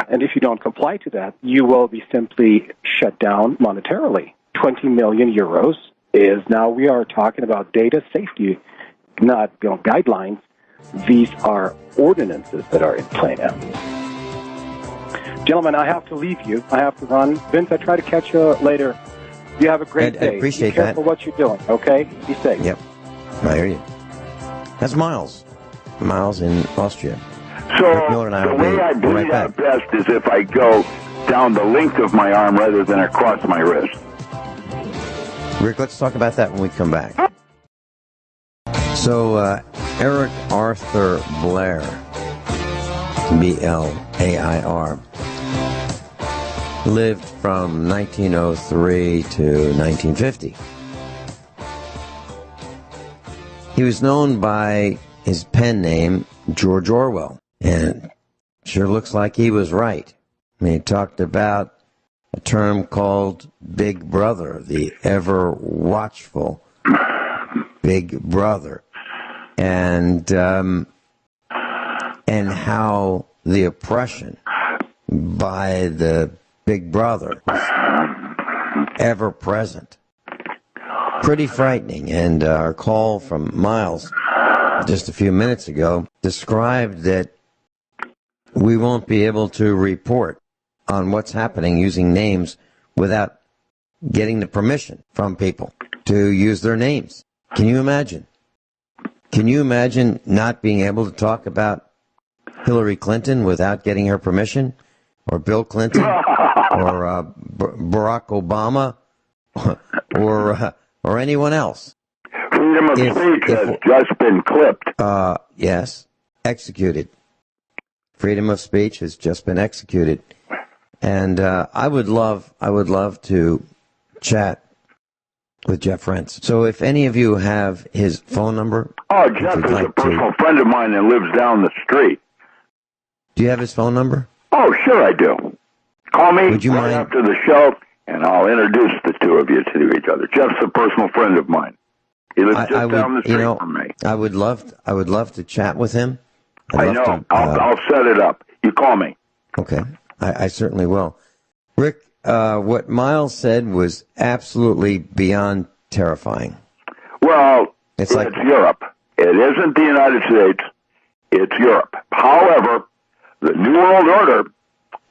And if you don't comply to that, you will be simply shut down monetarily. 20 million euros is, now we are talking about data safety, not guidelines. These are ordinances that are in play now. Gentlemen, I have to leave you. I have to run. Vince, I try to catch you later. You have a great day. I appreciate Be careful what you're doing, okay? Be safe. Yep. I hear you. That's Miles. Miles in Austria. So the way I bleed out best is if I go down the length of my arm rather than across my wrist. Rick, let's talk about that when we come back. So, Eric Arthur Blair, B-L-A-I-R, lived from 1903 to 1950. He was known by his pen name, George Orwell, and sure looks like he was right. I mean, he talked about a term called Big Brother, the ever-watchful Big Brother, and how the oppression by the Big Brother was ever present. Pretty frightening. And our call from Miles just a few minutes ago described that we won't be able to report on what's happening using names without getting the permission from people to use their names. Can you imagine? Can you imagine not being able to talk about Hillary Clinton without getting her permission? Or Bill Clinton? Or Barack Obama? Or anyone else? Freedom of speech has just been clipped. Yes, executed. Freedom of speech has just been executed. And I would love to chat with Jeff Rentz. So if any of you have his phone number. Oh, Jeff is a personal friend of mine that lives down the street. Do you have his phone number? Oh, sure I do. Call me Would you right mind? After the show, and I'll introduce the two of you to each other. Jeff's a personal friend of mine. He lives just down the street from me. I would love to chat with him. I know. I'll set it up. You call me. Okay. I certainly will. Rick, what Miles said was absolutely beyond terrifying. Well, it's Europe. It isn't the United States. It's Europe. However, the New World Order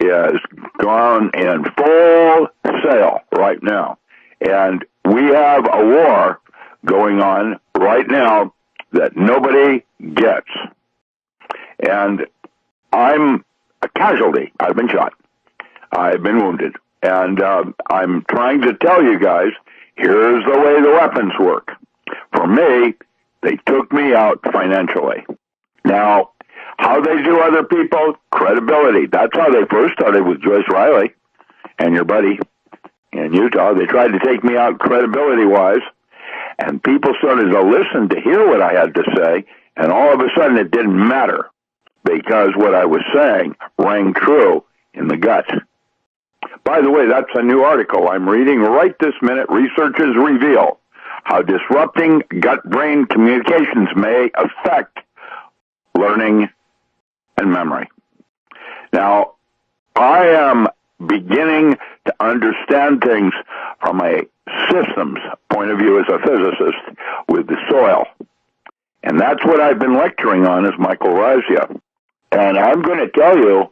is gone in full sail right now. And we have a war going on right now that nobody gets. And I'm a casualty. I've been shot. I've been wounded. And I'm trying to tell you guys, here's the way the weapons work. For me, they took me out financially. Now, how they do other people, credibility. That's how they first started with Joyce Riley and your buddy in Utah. They tried to take me out credibility-wise, and people started to listen to hear what I had to say, and all of a sudden it didn't matter because what I was saying rang true in the gut. By the way, that's a new article I'm reading right this minute. Researchers reveal how disrupting gut-brain communications may affect learning and memory. Now, I am beginning to understand things from a systems point of view as a physicist with the soil. And that's what I've been lecturing on as Michael Razia. And I'm going to tell you,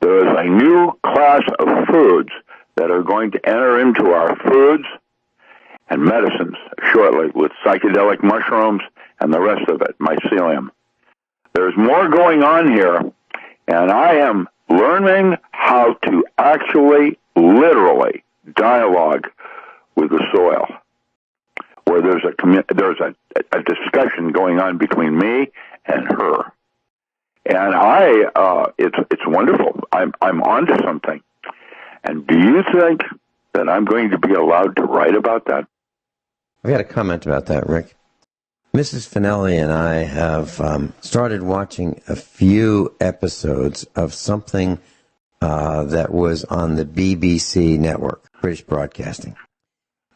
there is a new class of foods that are going to enter into our foods and medicines shortly with psychedelic mushrooms and the rest of it, mycelium. There's more going on here, and I am learning how to actually, literally, dialogue with the soil, where there's a discussion going on between me and her, and it's wonderful. I'm onto something. And do you think that I'm going to be allowed to write about that? I've got a comment about that, Rick. Mrs. Finelli and I have started watching a few episodes of something that was on the BBC network, British Broadcasting.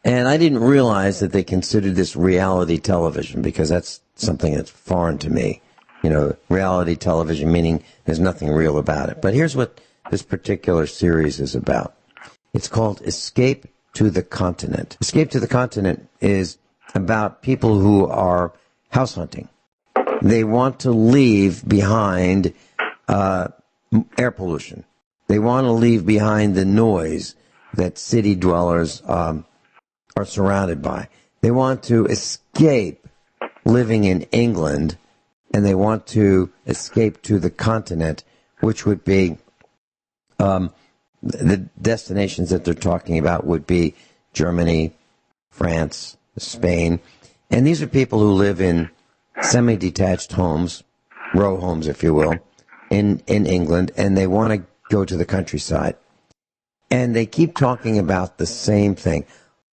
And I didn't realize that they considered this reality television, because that's something that's foreign to me. You know, reality television, meaning there's nothing real about it. But here's what this particular series is about. It's called Escape to the Continent. Escape to the Continent is about people who are house hunting. They want to leave behind air pollution. They want to leave behind the noise that city dwellers are surrounded by. They want to escape living in England, and they want to escape to the continent, which would be the destinations that they're talking about would be Germany, France, Spain. And these are people who live in semi-detached homes, row homes, if you will, in England, and they want to go to the countryside. And they keep talking about the same thing.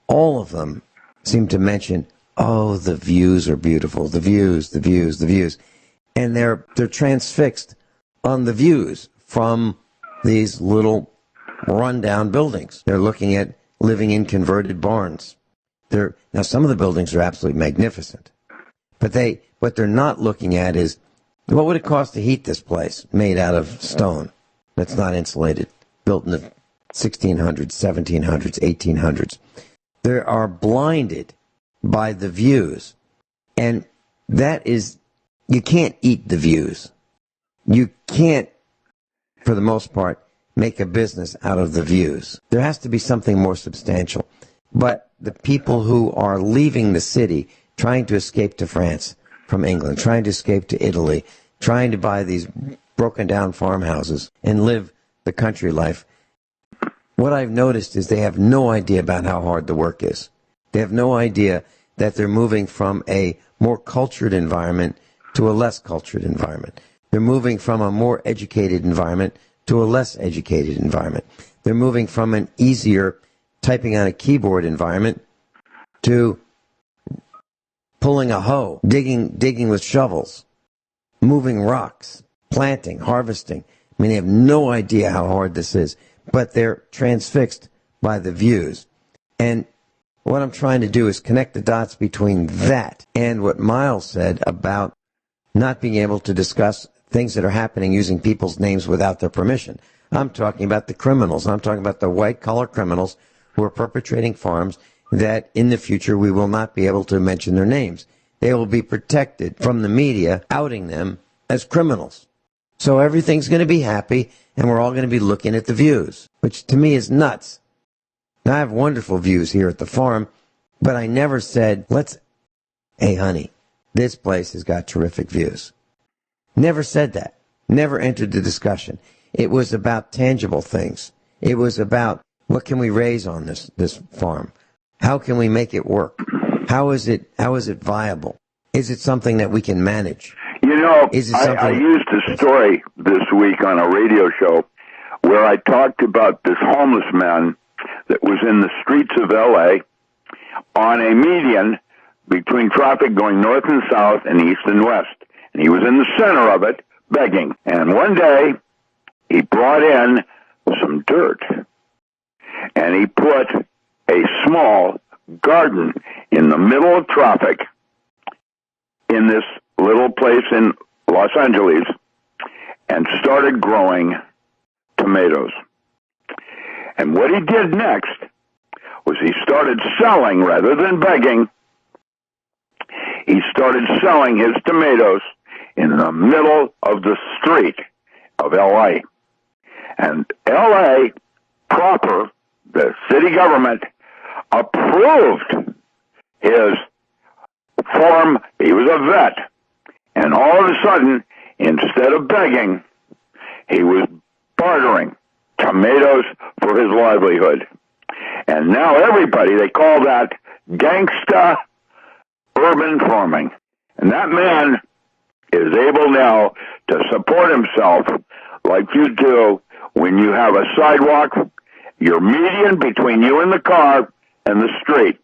All of them seem to mention, oh, the views are beautiful, the views, the views, the views. And they're transfixed on the views from these little rundown buildings. They're looking at living in converted barns. Now, some of the buildings are absolutely magnificent. But what they're not looking at is, what would it cost to heat this place made out of stone that's not insulated, built in the 1600s, 1700s, 1800s? They are blinded by the views. And that is, you can't eat the views. You can't, for the most part, make a business out of the views. There has to be something more substantial. But the people who are leaving the city, trying to escape to France from England, trying to escape to Italy, trying to buy these broken down farmhouses and live the country life, what I've noticed is they have no idea about how hard the work is. They have no idea that they're moving from a more cultured environment to a less cultured environment. They're moving from a more educated environment to a less educated environment. They're moving from an easier typing on a keyboard environment to pulling a hoe, digging with shovels, moving rocks, planting, harvesting. I mean, they have no idea how hard this is, but they're transfixed by the views. And what I'm trying to do is connect the dots between that and what Miles said about not being able to discuss things that are happening using people's names without their permission. I'm talking about the criminals. I'm talking about the white-collar criminals who are perpetrating farms that in the future we will not be able to mention their names. They will be protected from the media outing them as criminals. So everything's going to be happy, and we're all going to be looking at the views, which to me is nuts. Now, I have wonderful views here at the farm, but I never said, hey, honey, this place has got terrific views. Never said that. Never entered the discussion. It was about tangible things. It was about, what can we raise on this farm? How can we make it work? How is it viable? Is it something that we can manage? You know, I used a story this week on a radio show where I talked about this homeless man that was in the streets of L.A. on a median between traffic going north and south and east and west. And he was in the center of it, begging. And one day, he brought in some dirt. And he put a small garden in the middle of traffic in this little place in Los Angeles and started growing tomatoes. And what he did next was he started selling, rather than begging, he started selling his tomatoes in the middle of the street of L.A. And L.A. proper, the city government, approved his farm. He was a vet. And all of a sudden, instead of begging, he was bartering tomatoes for his livelihood. And now everybody, they call that gangsta urban farming. And that man is able now to support himself like you do when you have a sidewalk, your median between you and the car and the street.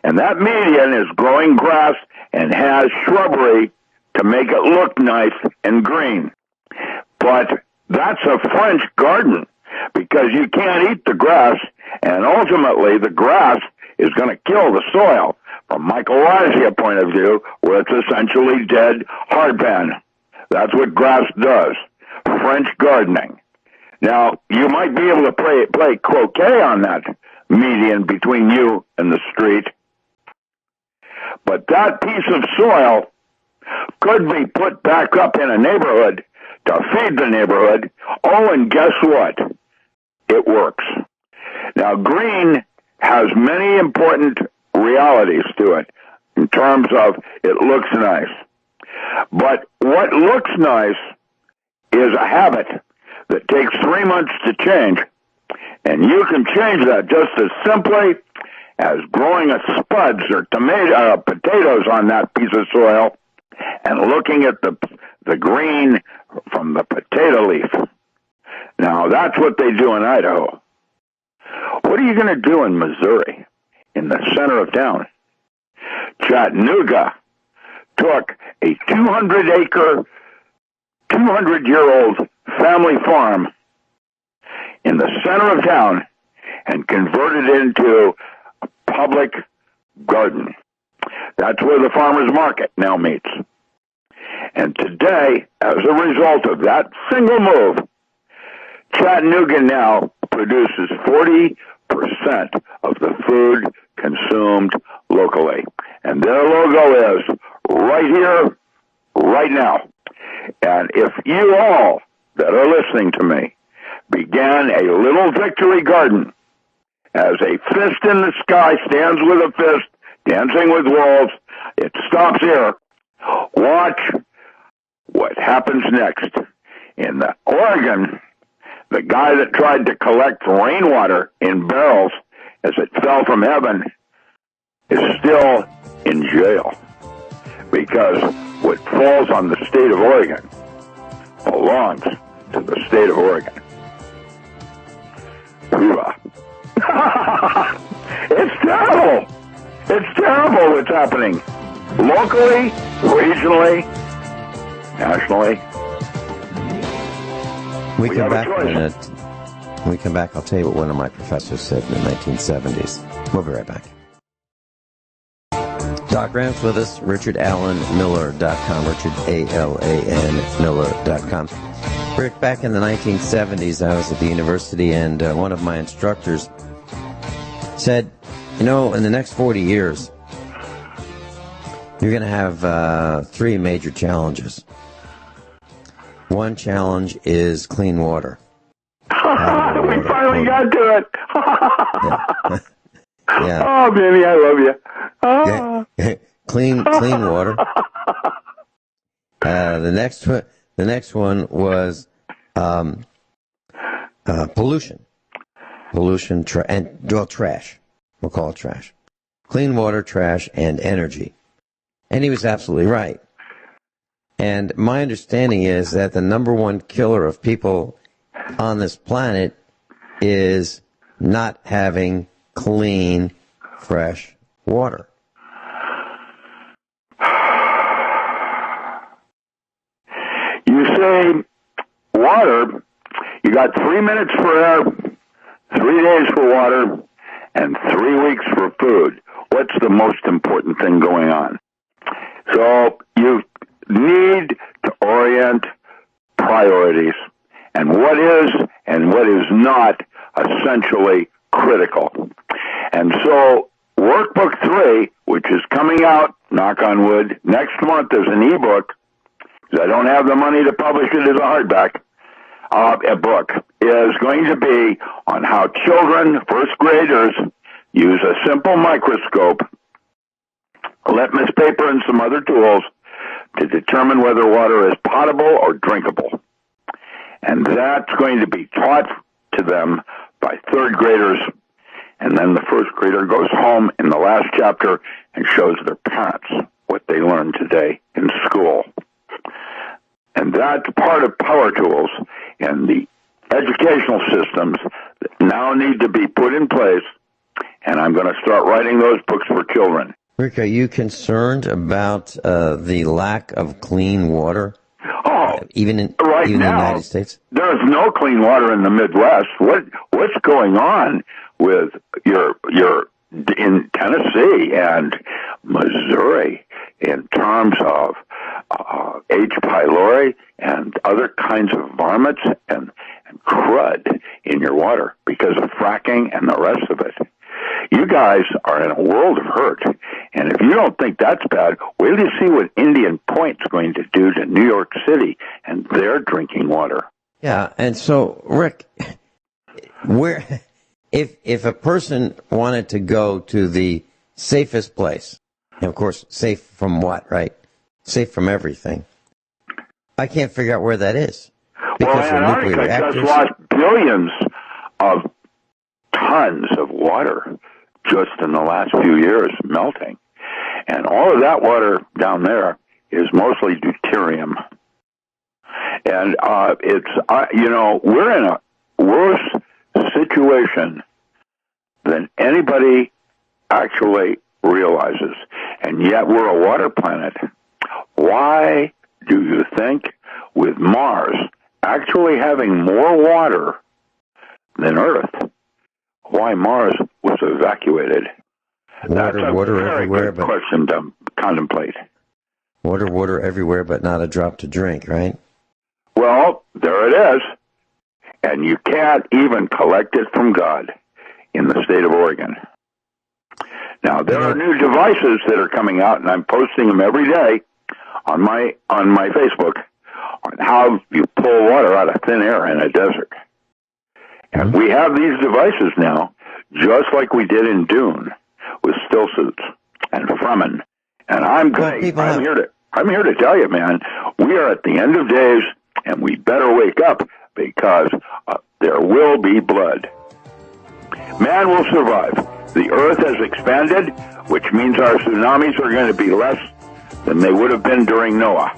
And that median is growing grass and has shrubbery to make it look nice and green. But that's a French garden because you can't eat the grass, and ultimately the grass is going to kill the soil. From mycorrhiza's point of view, where it's essentially dead hardpan. That's what grass does. French gardening. Now, you might be able to play croquet on that median between you and the street, but that piece of soil could be put back up in a neighborhood to feed the neighborhood. Oh, and guess what? It works. Now, green has many important realities to it in terms of it looks nice. But what looks nice is a habit that takes 3 months to change. And you can change that just as simply as growing a spuds or potatoes on that piece of soil and looking at the green from the potato leaf. Now, that's what they do in Idaho. What are you going to do in Missouri, in the center of town? Chattanooga took a 200-acre, 200-year-old family farm in the center of town and converted it into a public garden. That's where the farmers market now meets. And today, as a result of that single move, Chattanooga now produces 40% of the food consumed locally. And their logo is right here, right now. And if you all that are listening to me began a little victory garden as a fist in the sky stands with a fist, dancing with wolves, it stops here. Watch what happens next. In Oregon, the guy that tried to collect rainwater in barrels as it fell from heaven is still in jail because what falls on the state of Oregon belongs to the state of Oregon. Hoorah. It's terrible. It's terrible what's happening. Locally, regionally, nationally. We come back, I'll tell you what one of my professors said in the 1970s. We'll be right back. Doc Ram's with us, RichardAllenMiller.com, RichardALAN Miller.com. Rick, back in the 1970s, I was at the university, and one of my instructors said, in the next 40 years, you're going to have 3 major challenges. One challenge is clean water. We finally got to it. Yeah. Oh, baby, I love you. Oh. Yeah. clean water. The next one was pollution. Trash. We'll call it trash. Clean water, trash, and energy. And he was absolutely right. And my understanding is that the number one killer of people on this planet is not having clean, fresh water. You say water, you got 3 minutes for air, 3 days for water, and 3 weeks for food. What's the most important thing going on? So you need to orient priorities and what is not essentially critical. And so Workbook 3, which is coming out, knock on wood, next month as an ebook, because I don't have the money to publish it as a hardback, a book, is going to be on how children, first graders, use a simple microscope litmus paper, and some other tools to determine whether water is potable or drinkable. And that's going to be taught to them by third graders, and then the first grader goes home in the last chapter and shows their parents what they learned today in school. And that's part of power tools, and the educational systems that now need to be put in place, and I'm going to start writing those books for children. Rick, are you concerned about the lack of clean water? Oh, even in now, the United States? There's no clean water in the Midwest. What's going on with your in Tennessee and Missouri in terms of H. pylori and other kinds of varmints and crud in your water because of fracking and the rest of it? You guys are in a world of hurt. And if you don't think that's bad, wait till you see what Indian Point's going to do to New York City and their drinking water. Yeah, and so, Rick, if a person wanted to go to the safest place, and of course, safe from what, right? Safe from everything. I can't figure out where that is. Because Antarctica just lost billions of tons of water just in the last few years melting. And all of that water down there is mostly deuterium. And we're in a worse situation than anybody actually realizes. And yet we're a water planet. Why do you think, with Mars actually having more water than Earth, why Mars was evacuated? That's a very good question to contemplate. Water everywhere, but not a drop to drink, right? Well, there it is. And you can't even collect it from God in the state of Oregon. Now, there are new devices that are coming out, and I'm posting them every day on my Facebook on how you pull water out of thin air in a desert. And we have these devices now, just like we did in Dune with still suits and Fremen. And I'm here to tell you, man, we are at the end of days, and we better wake up because there will be blood. Man will survive. The Earth has expanded, which means our tsunamis are going to be less than they would have been during Noah.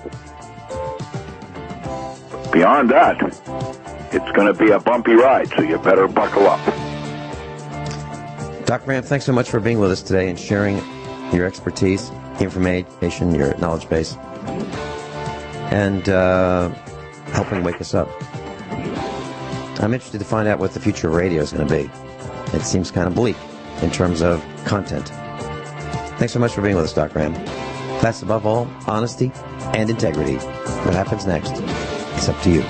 Beyond that, it's going to be a bumpy ride, so you better buckle up. Dr. Ram, thanks so much for being with us today and sharing your expertise, information, your knowledge base, and helping wake us up. I'm interested to find out what the future of radio is going to be. It seems kind of bleak in terms of content. Thanks so much for being with us, Dr. Ram. That's above all, honesty and integrity. What happens next? It's up to you.